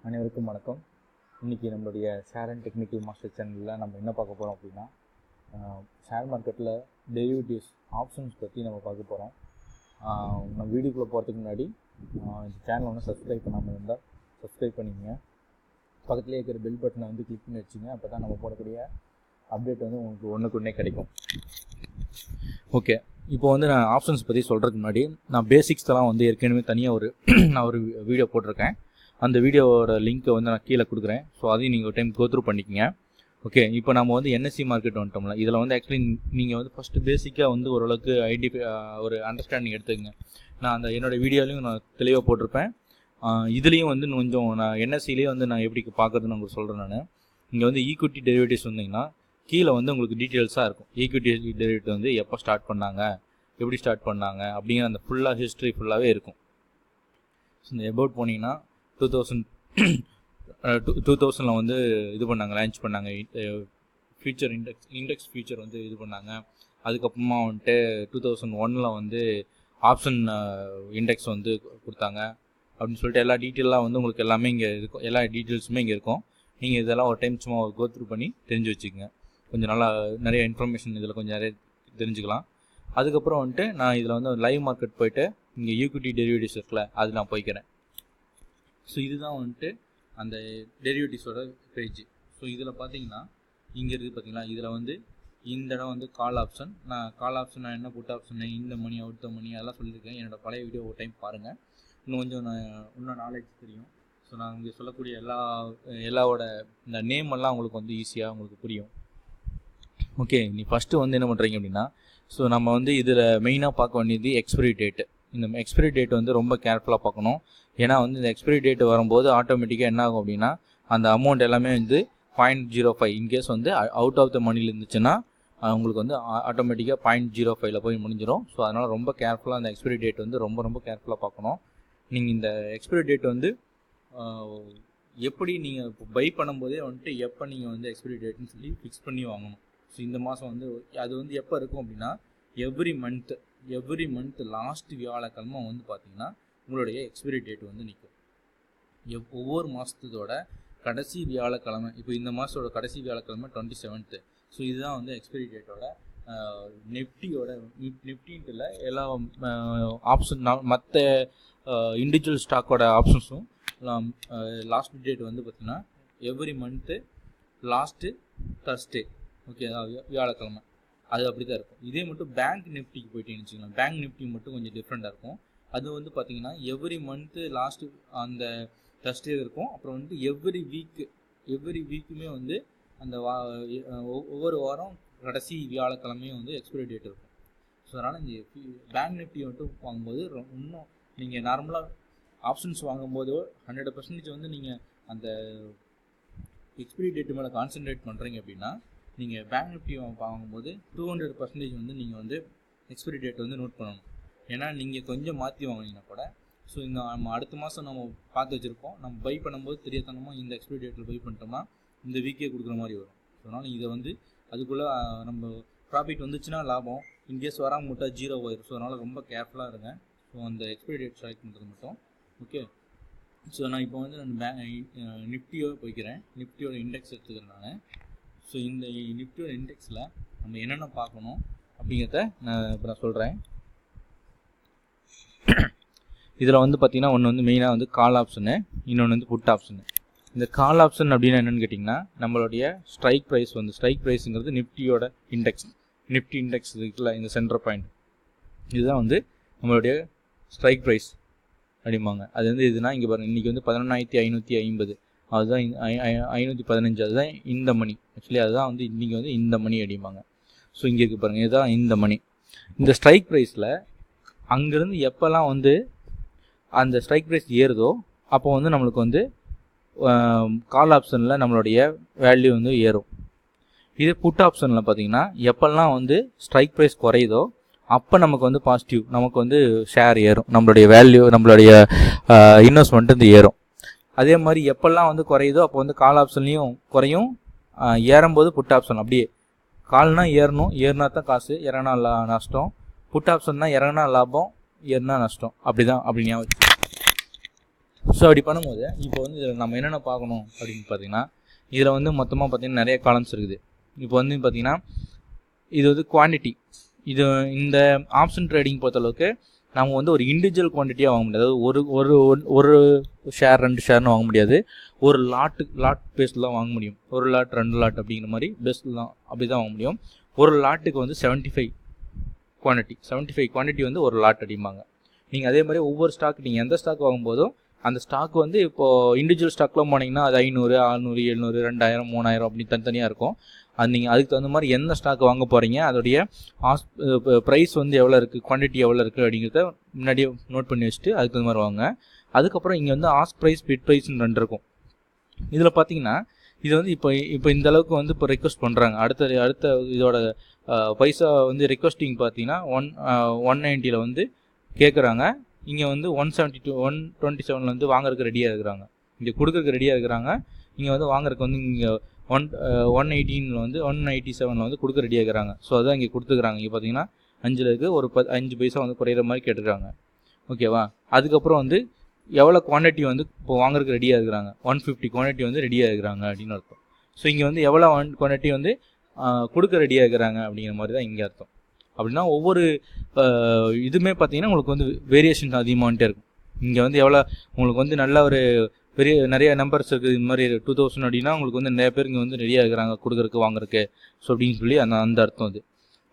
அனைவருக்கும் வணக்கம். இன்றைக்கி நம்மளுடைய ஷேர் அண்ட் டெக்னிக்கல் மாஸ்டர் சேனலில் நம்ம என்ன பார்க்க போகிறோம் அப்படின்னா, ஷேர் மார்க்கெட்டில் டெரிவேட்டிவ்ஸ் ஆப்ஷன்ஸ் பற்றி நம்ம பார்க்க போகிறோம். நம்ம வீடியோக்குள்ளே போகிறதுக்கு முன்னாடி இந்த சேனலை வந்து சப்ஸ்கிரைப் பண்ணாமல் இருந்தால் சப்ஸ்கிரைப் பண்ணிக்கங்க. பக்கத்துலேயே இருக்கிற பெல் பட்டனை வந்து கிளிக் பண்ணி வச்சுங்க. அப்போ தான் நம்ம போடக்கூடிய அப்டேட் வந்து உங்களுக்கு ஒன்றுக்குன்னே கிடைக்கும். ஓகே, இப்போ வந்து நான் ஆப்ஷன்ஸ் பற்றி சொல்கிறதுக்கு முன்னாடி நான் பேசிக்ஸ்லாம் வந்து ஏற்கனவே தனியாக நான் ஒரு வீடியோ போட்டிருக்கேன். அந்த வீடியோவோட லிங்க்கை வந்து நான் கீழே கொடுக்குறேன். ஸோ அதையும் நீங்கள் ஒரு டைம் கோத்ரூ பண்ணிக்கங்க. ஓகே, இப்போ நம்ம வந்து என்எஸ்சி மார்க்கெட் வந்துட்டோம்ல. இதில் வந்து ஆக்சுவலி நீங்கள் வந்து ஃபஸ்ட்டு பேசிக்காக வந்து ஓரளவுக்கு ஒரு அண்டர்ஸ்டாண்டிங் எடுத்துக்கங்க. நான் அந்த என்னோடய வீடியோலையும் நான் தெளிவாக போட்டிருப்பேன். இதுலேயும் வந்து கொஞ்சம் நான் என்எஸ்சிலேயே வந்து நான் எப்படி பார்க்குறதுன்னு உங்களுக்கு சொல்கிறேன். நான் இங்கே வந்து ஈக்விட்டி டெரிவேட்டிவ்ஸ் வந்தீங்கன்னா கீழே வந்து உங்களுக்கு டீட்டெயில்ஸாக இருக்கும். ஈக்விட்டி டெரிவேட்டிவ் வந்து எப்போ ஸ்டார்ட் பண்ணாங்க, எப்படி ஸ்டார்ட் பண்ணாங்க அப்படிங்கிற அந்த ஃபுல்லாக ஹிஸ்ட்ரி ஃபுல்லாகவே இருக்கும். ஸோ இந்த எபவுட் போனீங்கன்னா 2000 வந்து இது பண்ணாங்க, லான்ச் பண்ணாங்க. ஃபியூச்சர் இண்டெக்ஸ் ஃபியூச்சர் வந்து இது பண்ணாங்க. அதுக்கப்புறமா வந்துட்டு 2001 வந்து ஆப்ஷன் இண்டெக்ஸ் வந்து கொடுத்தாங்க அப்படின்னு சொல்லிட்டு எல்லா டீட்டெயிலாக வந்து உங்களுக்கு எல்லாமே இங்கே இருக்கும். எல்லா டீட்டெயில்ஸுமே இங்கே இருக்கும். நீங்கள் இதெல்லாம் ஒரு டைம் சும்மா கோத்ரூ பண்ணி தெரிஞ்சு வச்சுக்கோங்க. கொஞ்சம் நல்லா நிறைய இன்ஃபர்மேஷன் இதில் கொஞ்சம் நிறைய தெரிஞ்சுக்கலாம். அதுக்கப்புறம் வந்துட்டு நான் இதில் வந்து லைவ் மார்க்கெட் போயிட்டு இங்கே ஈக்விட்டி டெரிவேட்டிவ்ஸ் இருக்குல்ல, அது நான் போய்க்கிறேன். ஸோ இதுதான் வந்துட்டு அந்த டெரிவேட்டிவ்ஸோட பேஜ். ஸோ இதில் பார்த்தீங்கன்னா இங்கே இருக்குது பார்த்தீங்களா, இதில் வந்து இந்த இடம் வந்து கால் ஆப்ஷன். நான் கால் ஆப்ஷன் என்ன புட் ஆப்ஷன், இந்த மணி அவுட் மணி அதெல்லாம் சொல்லியிருக்கேன். என்னோடய பழைய வீடியோ ஒரு டைம் பாருங்கள், இன்னும் கொஞ்சம் இன்னும் நாலேஜ் தெரியும். ஸோ நான் இங்கே சொல்லக்கூடிய எல்லாவோட இந்த நேம் எல்லாம் உங்களுக்கு வந்து ஈஸியாக உங்களுக்கு புரியும். ஓகே, நீ ஃபஸ்ட்டு வந்து என்ன பண்ணுறீங்க அப்படின்னா, ஸோ நம்ம வந்து இதில் மெயினாக பார்க்க வேண்டியது எக்ஸ்பைரி டேட்டு. இந்த எக்ஸ்பைரி டேட் வந்து ரொம்ப கேர்ஃபுல்லாக பார்க்கணும். ஏன்னா வந்து இந்த எக்ஸ்பைரி டேட் வரும்போது ஆட்டோமேட்டிக்காக என்ன ஆகும் அப்படின்னா, அந்த அமௌண்ட் எல்லாமே வந்து 0.05 இன்கேஸ் வந்து அவுட் ஆஃப் த மணியில் இருந்துச்சுன்னா உங்களுக்கு வந்து ஆட்டோமேட்டிக்காக 0.05 போய் முடிஞ்சிடும். ஸோ அதனால் ரொம்ப கேர்ஃபுல்லாக அந்த எக்ஸ்பைரி டேட் வந்து ரொம்ப கேர்ஃபுல்லாக பார்க்கணும். நீங்கள் இந்த எக்ஸ்பைரி டேட் வந்து எப்படி நீங்கள் இப்போ பை பண்ணும்போதே வந்துட்டு எப்போ நீங்கள் வந்து எக்ஸ்பைரி டேட்னு சொல்லி ஃபிக்ஸ் பண்ணி வாங்கணும். ஸோ இந்த மாதம் வந்து அது வந்து எப்போ இருக்கும் அப்படின்னா, எவ்ரி மந்த் லாஸ்ட் வியாழக்கிழமை வந்து பார்த்தீங்கன்னா உங்களுடைய எக்ஸ்பைரி டேட் வந்து நிற்கும். ஒவ்வொரு மாதத்தோட கடைசி வியாழக்கிழமை, இப்போ இந்த மாதத்தோட கடைசி வியாழக்கிழமை 27th. ஸோ இதுதான் வந்து எக்ஸ்பைரி டேட்டோட நிஃப்டின்ட்டு இல்லை, எல்லா ஆப்ஷன் மற்ற இண்டிவிஜுவல் ஸ்டாக்கோட ஆப்ஷன்ஸும் லாஸ்ட் டேட் வந்து பார்த்திங்கன்னா every month last Thursday. Okay, அதாவது வியாழக்கிழமை அது அப்படி தான் இருக்கும். இதே மட்டும் பேங்க் நிஃப்டிக்கு போயிட்டீங்கன்னு வச்சுக்கலாம். பேங்க் நிஃப்டி மட்டும் கொஞ்சம் டிஃப்ரெண்ட்டாக இருக்கும். அது வந்து பார்த்திங்கன்னா எவ்ரி மந்த்து லாஸ்ட்டு அந்த தர்ஸ்டே இருக்கும். அப்புறம் வந்து எவ்ரி வீக்குமே வந்து அந்த ஒவ்வொரு வாரம் கடைசி வியாழக்கிழமையும் வந்து எக்ஸ்பைரி டேட் இருக்கும். ஸோ அதனால் இந்த பேங்க் நிஃப்டி மட்டும் வாங்கும்போது இன்னும் நீங்கள் நார்மலாக ஆப்ஷன்ஸ் வாங்கும்போது 100% வந்து நீங்கள் அந்த எக்ஸ்பைரி டேட்டு மேலே கான்சன்ட்ரேட் பண்ணுறீங்க அப்படின்னா, நீங்கள் பேங்க் நிஃப்டி வாங்கும்போது 200% வந்து நீங்கள் வந்து எக்ஸ்பைரி டேட் வந்து நோட் பண்ணணும். ஏன்னா நீங்கள் கொஞ்சம் மாற்றி வாங்கினீங்கன்னா கூட, ஸோ இந்த நம்ம அடுத்த மாதம் நம்ம பார்த்து வச்சுருப்போம், நம்ம பை பண்ணும்போது தெரியாதனமாக இந்த எக்ஸ்பைரி டேட்டில் பை பண்ணிட்டோம்னா இந்த வீக்கே கொடுக்குற மாதிரி வரும். ஸோ அதனால் இதை வந்து அதுக்குள்ளே நம்ம ப்ராஃபிட் வந்துச்சுன்னா லாபம், இன்கேஸ் வராமல் மட்டும் 0 ஆயிடும். ஸோ அதனால் ரொம்ப கேர்ஃபுல்லாக இருங்க. ஸோ அந்த எக்ஸ்பைரி டேட் செலக்ட் பண்ணுறது மட்டும் ஓகே. ஸோ நான் இப்போ வந்து நான் நிஃப்டியோட போய்க்கிறேன். நிஃப்டியோட இண்டெக்ஸ் எடுத்துக்கிறேன் நான். ஸோ இந்த நிஃப்டியோட இண்டெக்ஸில் நம்ம என்னென்ன பார்க்கணும் அப்படிங்கிறத நான் சொல்கிறேன். இதில் வந்து பார்த்திங்கன்னா ஒன்று வந்து மெயினாக வந்து கால் ஆப்ஷனு, இன்னொன்று வந்து புட் ஆப்ஷனு. இந்த கால் ஆப்ஷன் அப்படின்னா என்னென்னு கேட்டிங்கன்னா, நம்மளுடைய ஸ்ட்ரைக் ப்ரைஸுங்கிறது நிஃப்டியோட இண்டெக்ஸ், நிஃப்டி இண்டெக்ஸ் இருக்குல்ல, இந்த சென்டர் பாயிண்ட், இதுதான் வந்து நம்மளுடைய ஸ்ட்ரைக் ப்ரைஸ் அப்படிம்பாங்க. அது வந்து இதுனா இங்கே பாருங்கள், இன்றைக்கி வந்து 11,550, அதுதான் 515, அதுதான் இந்த மணி. ஆக்சுவலி அதுதான் வந்து இன்றைக்கி வந்து இந்த மணி அப்படிம்பாங்க. ஸோ இங்கே இருக்குது பாருங்கள், இதுதான் இந்த மணி. இந்த ஸ்ட்ரைக் ப்ரைஸில் அங்கேருந்து எப்போல்லாம் வந்து அந்த ஸ்ட்ரைக் ப்ரைஸ் ஏறுதோ அப்போ வந்து நம்மளுக்கு வந்து கால் ஆப்ஷனில் நம்மளுடைய வேல்யூ வந்து ஏறும். இதே புட் ஆப்ஷனில் பார்த்தீங்கன்னா எப்போல்லாம் வந்து ஸ்ட்ரைக் ப்ரைஸ் குறையுதோ அப்போ நமக்கு வந்து பாசிட்டிவ், நமக்கு வந்து ஷேர் ஏறும், நம்மளுடைய வேல்யூ, நம்மளுடைய இன்வெஸ்ட்மெண்ட் வந்து ஏறும். அதே மாதிரி எப்போல்லாம் வந்து குறையுதோ அப்போ வந்து கால் ஆப்ஷன்லேயும் குறையும், ஏறும்போது புட் ஆப்ஷன் அப்படியே. கால்னால் ஏறணும், ஏறினா தான் காசு, இறங்கினா நஷ்டம். புட் ஆப்ஷன்னா இறங்கினா லாபம், ஏறினா நஷ்டம். அப்படி ஞாபகம். ஸோ அப்படி பண்ணும்போது இப்போ வந்து இதில் நம்ம என்னென்ன பார்க்கணும் அப்படின்னு பார்த்தீங்கன்னா, இதில் வந்து மொத்தமாக பார்த்தீங்கன்னா நிறைய காலம்ஸ் இருக்குது. இப்போ வந்து பார்த்தீங்கன்னா இது வந்து குவான்டிட்டி. இது இந்த ஆப்ஷன் ட்ரேடிங் பொறுத்தளவுக்கு நம்ம வந்து ஒரு இண்டிவிஜுவல் குவான்டிட்டியாக வாங்க முடியாது. அதாவது ஒரு ஒரு ஒரு ஷேர் 2 ஷேர்னு வாங்க முடியாது. ஒரு லாட் பேஸில் தான் வாங்க முடியும். ஒரு லாட் 2 லாட் அப்படிங்கிற மாதிரி பேஸில் தான் அப்படி தான் வாங்க முடியும். ஒரு லாட்டுக்கு வந்து 75 குவான்டிட்டி வந்து ஒரு லாட் அடிப்பாங்க. நீங்கள் அதே மாதிரி ஒவ்வொரு ஸ்டாக் நீங்கள் எந்த ஸ்டாக் வாங்கும்போதும் அந்த ஸ்டாக் வந்து இப்போது இண்டிவிஜுவல் ஸ்டாக்லாம் போனீங்கன்னா அது 500, 600, 700, 2000, 3000 அப்படி தனித்தனியாக இருக்கும். அது நீங்கள் அதுக்கு தகுந்த மாதிரி எந்த ஸ்டாக் வாங்க போகிறீங்க, அதோடைய ப்ரைஸ் வந்து எவ்வளோ இருக்குது, குவான்டிட்டி எவ்வளோ இருக்குது அப்படிங்கிறத முன்னாடியே நோட் பண்ணி வச்சுட்டு அதுக்கு தகுந்த மாதிரி வாங்க. அதுக்கப்புறம் இங்கே வந்து ஆஸ்க் ப்ரைஸ், பிட் ப்ரைஸ்ன்னு 2 இருக்கும். இதில் பார்த்தீங்கன்னா இது வந்து இப்போ இந்த அளவுக்கு வந்து இப்போ ரெக்வஸ்ட் பண்ணுறாங்க. அடுத்த இதோட பைசா வந்து ரெக்வஸ்டிங் பார்த்தீங்கன்னா 190 வந்து கேட்குறாங்க. இங்கே வந்து 172 127 வந்து வாங்குறதுக்கு ரெடியாக இருக்கிறாங்க. இங்கே கொடுக்குறதுக்கு ரெடியாக இருக்கிறாங்க. இங்கே வந்து வாங்குறதுக்கு வந்து இங்கே 118 வந்து 187 வந்து கொடுக்க ரெடியாக இருக்கிறாங்க. ஸோ அதுதான் இங்கே கொடுத்துக்கிறாங்க. இங்கே பார்த்தீங்கன்னா 5 இருக்குது, ஒரு 5 பைசா வந்து குறையிற மாதிரி கேட்டுக்கிறாங்க. ஓகேவா? அதுக்கப்புறம் வந்து எவ்வளோ குவான்டிட்டி வந்து இப்போ வாங்குறதுக்கு ரெடியாக இருக்கிறாங்க, 150 குவான்டிட்டி வந்து ரெடியாக இருக்கிறாங்க அப்படின்னு அர்த்தம். ஸோ இங்கே வந்து எவ்வளோ குவான்டிட்டி வந்து கொடுக்க ரெடியாக இருக்கிறாங்க அப்படிங்கிற மாதிரி தான் இங்கே அர்த்தம். அப்படின்னா ஒவ்வொரு இதுவுமே பார்த்தீங்கன்னா உங்களுக்கு வந்து வேரியேஷன் அதிகமாகிட்டே இருக்கும். இங்கே வந்து எவ்வளோ உங்களுக்கு வந்து நல்ல ஒரு நிறைய நம்பர்ஸ் இருக்குது. இந்த மாதிரி 2000 அப்படின்னா உங்களுக்கு வந்து நிறைய பேர் இங்கே வந்து ரெடியாக இருக்கிறாங்க கொடுக்குறதுக்கு வாங்குறதுக்கு. ஸோ அப்படின்னு சொல்லி அந்த அர்த்தம் அது.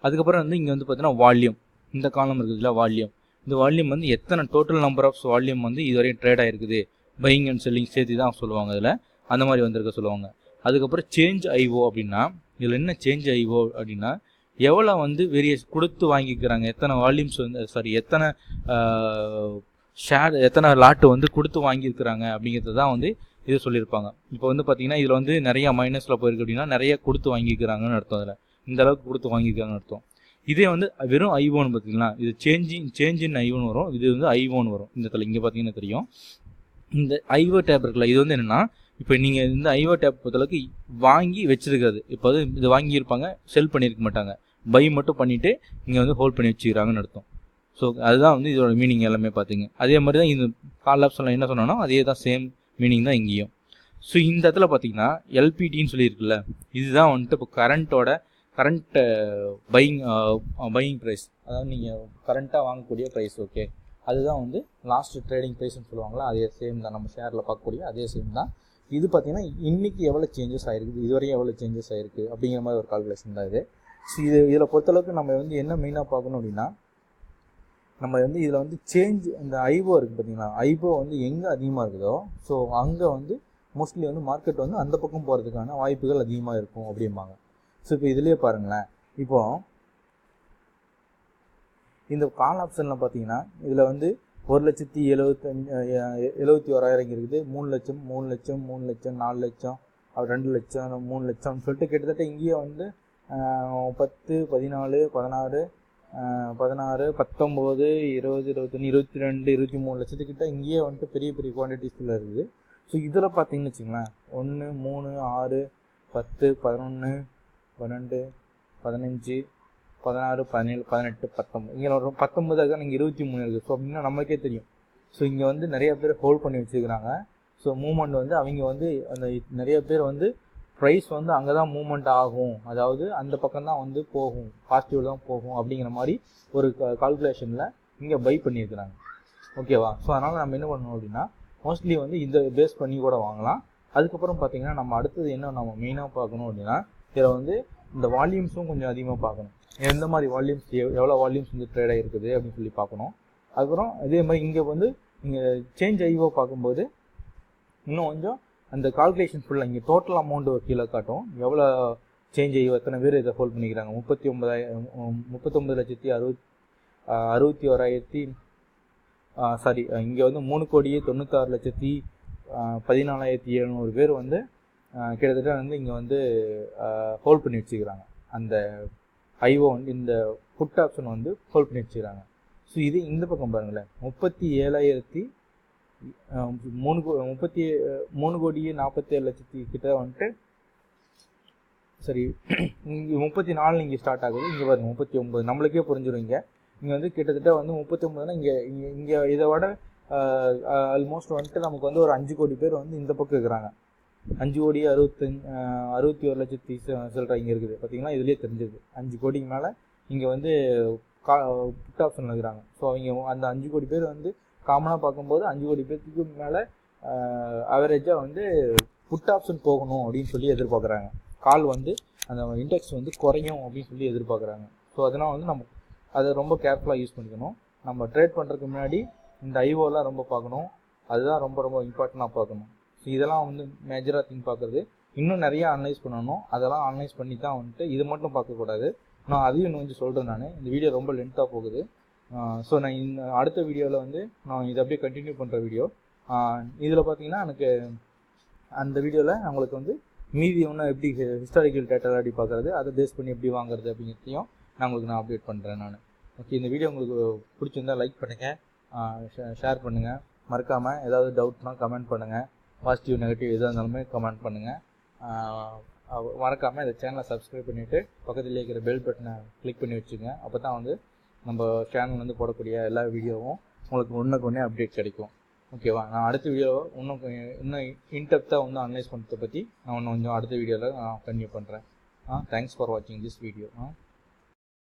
அதுக்கப்புறம் வந்து இங்கே வந்து பார்த்தீங்கன்னா வால்யூம், இந்த காலம் இருக்குது இல்லை வால்யூம். இந்த வால்யூம் வந்து எத்தனை டோட்டல் நம்பர் ஆஃப் வால்யூம் வந்து இதுவரையும் ட்ரேட் ஆகிருக்குது, பையிங் அண்ட் செல்லிங் சேர்த்து தான் சொல்லுவாங்க. அதில் அந்த மாதிரி வந்திருக்க சொல்லுவாங்க. அதுக்கப்புறம் சேஞ்ச் ஐஓ அப்படின்னா இதில் என்ன சேஞ்ச் ஐஓ அப்படின்னா எவ்வளோ வந்து கொடுத்து வாங்கிக்கிறாங்க, எத்தனை வால்யூம்ஸ் வந்து எத்தனை ஷேர், எத்தனை லாட்டு வந்து கொடுத்து வாங்கியிருக்கிறாங்க அப்படிங்கிறது தான் வந்து இது சொல்லியிருப்பாங்க. இப்போ வந்து பார்த்தீங்கன்னா இதில் வந்து நிறைய மைனஸில் போயிருக்கு அப்படின்னா நிறைய கொடுத்து வாங்கிக்கிறாங்கன்னு அர்த்தம். அதில் இந்த அளவுக்கு கொடுத்து வாங்கிக்கிறாங்கன்னு அர்த்தம். இதே வந்து வெறும் ஐஓன்னு பார்த்தீங்கன்னா இது சேஞ்சின் ஐஓன்னு வரும், இது வந்து ஐஓன்னு வரும். இந்த இடத்துல இங்கே பார்த்தீங்கன்னா தெரியும். இந்த ஐஓ டேப் இருக்குல்ல, இது வந்து என்னென்னா இப்போ நீங்கள் இந்த ஐஓ டேப் பொறுத்தளவுக்கு வாங்கி வச்சிருக்கிறது. இப்போ வந்து இது வாங்கியிருப்பாங்க, செல் பண்ணியிருக்க மாட்டாங்க, பை மட்டும் பண்ணிவிட்டு இங்கே வந்து ஹோல்ட் பண்ணி வச்சுக்கிறாங்கன்னு அர்த்தம். ஸோ அதுதான் வந்து இதோட மீனிங் எல்லாமே பார்த்தீங்க. அதே மாதிரி தான் இந்த கால் ஆப்ஷனில் என்ன சொன்னோன்னா அதே தான் சேம் மீனிங் தான் இங்கேயும். ஸோ இந்த இடத்துல பார்த்தீங்கன்னா எல்பிடின்னு சொல்லியிருக்குல்ல, இதுதான் வந்துட்டு இப்போ கரண்ட் பையிங் ப்ரைஸ், அதாவது நீங்கள் கரண்ட்டாக வாங்கக்கூடிய ப்ரைஸ். ஓகே, அதுதான் வந்து லாஸ்ட் ட்ரேடிங் ப்ரைஸ்ன்னு சொல்லுவாங்களா, அதே சேம் தான். நம்ம ஷேரில் பார்க்கக்கூடிய அதே சேம் தான். இது பார்த்தீங்கன்னா இன்றைக்கி எவ்வளோ சேஞ்சஸ் ஆகிருக்குது, இதுவரையும் எவ்வளோ சேஞ்சஸ் ஆகிருக்கு அப்படிங்கிற மாதிரி ஒரு கால்குலேஷன் தான் இது. ஸோ இதில் பொறுத்தளவுக்கு நம்ம வந்து என்ன மெயினாக பார்க்கணும் அப்படின்னா, நம்ம வந்து இதில் வந்து சேஞ்ச் இந்த ஐஓ இருக்குது பார்த்தீங்கன்னா, ஐஓ வந்து எங்கே அதிகமாக இருக்குதோ ஸோ அங்கே வந்து மோஸ்ட்லி வந்து மார்க்கெட் வந்து அந்த பக்கம் போகிறதுக்கான வாய்ப்புகள் அதிகமாக இருக்கும் அப்படிம்பாங்க. ஸோ இப்போ இதுலேயே பாருங்களேன், இப்போது இந்த கால் ஆப்ஷனில் பார்த்தீங்கன்னா இதில் வந்து 1,75,71,000 இருக்குது, 3 லட்சம் 3 லட்சம் 3 லட்சம் 4 லட்சம் 2 லட்சம் 3 லட்சம்னு சொல்லிட்டு கிட்டத்தட்ட இங்கேயே வந்து 10, 14, 16, 19, 20, 21, 22, 23 லட்சத்துக்கிட்ட இங்கேயே வந்துட்டு பெரிய பெரிய குவான்டிட்டிஸில் இருக்குது. ஸோ இதில் பார்த்தீங்கன்னு வச்சுங்களேன் 1, 3, 6, 10, 11, 12, 15, 16, 17, 18, 19 இங்கே ஒரு 19 தான் நீங்கள் 23 இருக்குது. ஸோ அப்படின்னா நம்மளுக்கே தெரியும். ஸோ இங்கே வந்து நிறைய பேர் ஹோல்ட் பண்ணி வச்சுருக்கிறாங்க. ஸோ மூவ்மெண்ட் வந்து அவங்க வந்து அந்த நிறைய பேர் வந்து ப்ரைஸ் வந்து அங்கே தான் மூவ்மெண்ட் ஆகும், அதாவது அந்த பக்கம் தான் வந்து போகும், பாசிட்டிவ் தான் போகும் அப்படிங்கிற மாதிரி ஒரு கால்குலேஷனில் இங்கே பை பண்ணியிருக்கிறாங்க. ஓகேவா? ஸோ அதனால் நம்ம என்ன பண்ணணும் அப்படின்னா மோஸ்ட்லி வந்து இந்த பேஸ் பண்ணி கூட வாங்கலாம். அதுக்கப்புறம் பார்த்தீங்கன்னா நம்ம அடுத்தது என்ன நம்ம மெயினாக பார்க்கணும் அப்படின்னா இதில் வந்து இந்த வால்யூம்ஸும் கொஞ்சம் அதிகமாக பார்க்கணும். எந்த மாதிரி வால்யூம்ஸ், எவ்வளோ வால்யூம்ஸ் வந்து ட்ரேட் ஆகிருக்குது அப்படின்னு சொல்லி பார்க்கணும். அதுக்கப்புறம் அதே மாதிரி இங்கே வந்து நீங்கள் சேஞ்ச் ஐஓ பார்க்கும்போது இன்னும் கொஞ்சம் அந்த கால்குலேஷன் ஃபுல்லாக இங்கே டோட்டல் அமௌண்ட் ஒரு கீழே காட்டும், எவ்வளோ சேஞ்ச் ஐஓ எத்தனை பேர் இதை ஹோல்ட் பண்ணிக்கிறாங்க. 39,61,000 சாரி இங்கே வந்து 3,96,14,700 பேர் வந்து கிட்டத்தட்ட வந்து இங்கே வந்து ஹோல்ட் பண்ணி வச்சுக்கிறாங்க. அந்த ஐஓ வந்து இந்த புட் ஆப்ஷன் வந்து ஹோல்ட் பண்ணி வச்சுக்கிறாங்க. ஸோ இது இந்த பக்கம் பாருங்களேன் 37,347,00,000 கிட்ட வந்துட்டு சரி இங்கே 34 இங்கே ஸ்டார்ட் ஆகுது. இங்கே பாருங்க 39 நம்மளுக்கே புரிஞ்சிடும். இங்கே வந்து கிட்டத்தட்ட வந்து 39னா இங்கே இதை விட ஆல்மோஸ்ட் வந்துட்டு நமக்கு வந்து ஒரு 5 கோடி பேர் வந்து இந்த பக்கம் இருக்கிறாங்க. 5,61,00,000 சில்லற இங்கே இருக்குது பார்த்தீங்கன்னா. இதுலேயே தெரிஞ்சது 5 கோடிக்கு மேலே இங்கே வந்து புட் ஆப்ஷனில் இருக்கிறாங்க. ஸோ அவங்க அந்த 5 கோடி பேர் வந்து காமனாக பார்க்கும்போது 5 கோடி பேருக்கு மேலே ஆவரேஜாக வந்து புட் ஆப்ஷன் போகணும் அப்படின்னு சொல்லி எதிர்பார்க்குறாங்க. கால் வந்து அந்த இண்டெக்ஸ் வந்து குறையும் அப்படின்னு சொல்லி எதிர்பார்க்குறாங்க. ஸோ அதனால் வந்து நம்ம அதை ரொம்ப கேர்ஃபுல்லாக யூஸ் பண்ணிக்கணும். நம்ம ட்ரேட் பண்ணுறதுக்கு முன்னாடி இந்த ஐஓலாம் ரொம்ப பார்க்கணும். அதுதான் ரொம்ப ரொம்ப இம்பார்ட்டண்ட்டாக பார்க்கணும். ஸோ இதெல்லாம் வந்து மேஜராக திங்க் பார்க்குறது. இன்னும் நிறையா அனலைஸ் பண்ணணும். அதெல்லாம் அனலைஸ் பண்ணி தான் வந்துட்டு இது மட்டும் பார்க்கக்கூடாது. நான் அதையும் இன்னும் கொஞ்சம் சொல்கிறேன். நான் இந்த வீடியோ ரொம்ப லென்த்தாக போகுது. ஸோ நான் இந்த அடுத்த வீடியோவில் வந்து நான் இதை அப்படியே கண்டினியூ பண்ணுற வீடியோ. இதில் பார்த்தீங்கன்னா எனக்கு அந்த வீடியோவில் உங்களுக்கு வந்து மீதி ஒன்று எப்படி ஹிஸ்டாரிக்கல் டேட்டா எப்படி பார்க்குறது, அதை பேஸ் பண்ணி எப்படி வாங்குறது அப்படிங்கிறதையும் நான் அப்டேட் பண்ணுறேன் நான். ஓகே, இந்த வீடியோ உங்களுக்கு பிடிச்சிருந்தால் லைக் பண்ணுங்கள், ஷேர் பண்ணுங்கள். மறக்காமல் ஏதாவது டவுட்னால் கமெண்ட் பண்ணுங்கள். பாசிட்டிவ் நெகட்டிவ் எதாக இருந்தாலுமே கமெண்ட் பண்ணுங்கள். மறக்காமல் இந்த சேனலை சப்ஸ்கிரைப் பண்ணிவிட்டு பக்கத்தில் இருக்கிற பெல் பட்டனை கிளிக் பண்ணி வச்சுங்க. அப்போ தான் வந்து நம்ம சேனல் வந்து போடக்கூடிய எல்லா வீடியோவும் உங்களுக்கு ஒன்றுக்கு அப்டேட் கிடைக்கும். ஓகேவா? நான் அடுத்த வீடியோவை இன்னும் இன்டெப்த்தாக வந்து அனலைஸ் பண்ணுறதை பற்றி நான் இன்னும் கொஞ்சம் அடுத்த வீடியோவில் நான் கன்டினியூ பண்ணுறேன். தேங்க்ஸ் ஃபார் வாட்சிங் திஸ் வீடியோ.